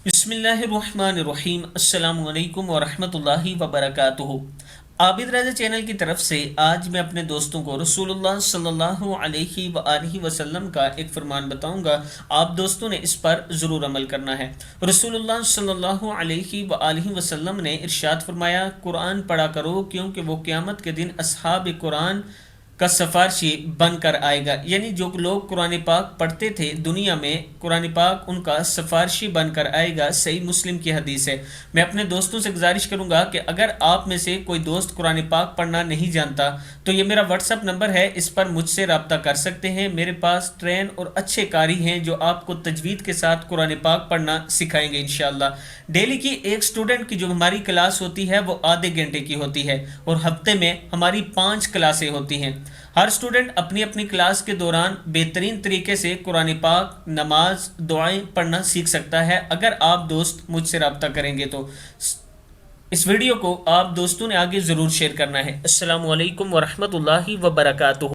बिस्मिल्लाहिर्रहमानिर्रहीम। अस्सलामु अलैकुम वरहमतुल्लाहि वबरकातुहू। आबिद रज़ा चैनल की तरफ से आज मैं अपने दोस्तों को रसूलुल्लाह सल्लल्लाहु अलैहि वआलिहि वसल्लम का एक फरमान बताऊंगा। आप दोस्तों ने इस पर ज़रूर अमल करना है। रसूलुल्लाह सल्लल्लाहु अलैहि वआलिहि वसल्लम ने इरशाद फरमाया, कुरान पढ़ा करो क्योंकि वो क़यामत के दिन अस्हाब कुरान का सफारशी बनकर आएगा। यानी जो लोग कुरान पाक पढ़ते थे दुनिया में, कुरान पाक उनका सफारशी बनकर आएगा। सही मुस्लिम की हदीस है। मैं अपने दोस्तों से गुजारिश करूंगा कि अगर आप में से कोई दोस्त कुरान पाक पढ़ना नहीं जानता तो ये मेरा व्हाट्सअप नंबर है, इस पर मुझसे रब्ता कर सकते हैं। मेरे पास ट्रेन और अच्छे कारी हैं जो आपको तजवीद के साथ कुरान पाक पढ़ना सिखाएंगे इंशाअल्लाह। डेली की एक स्टूडेंट की जो हमारी क्लास होती है वो आधे घंटे की होती है और हफ्ते में हमारी 5 क्लासें होती हैं। हर स्टूडेंट अपनी अपनी क्लास के दौरान बेहतरीन तरीके से कुरान पाक, नमाज, दुआएं पढ़ना सीख सकता है अगर आप दोस्त मुझसे रब्ता करेंगे तो। इस वीडियो को आप दोस्तों ने आगे ज़रूर शेयर करना है। अस्सलामु अलैकुम वरहमतुल्लाहि वबरकातुहू।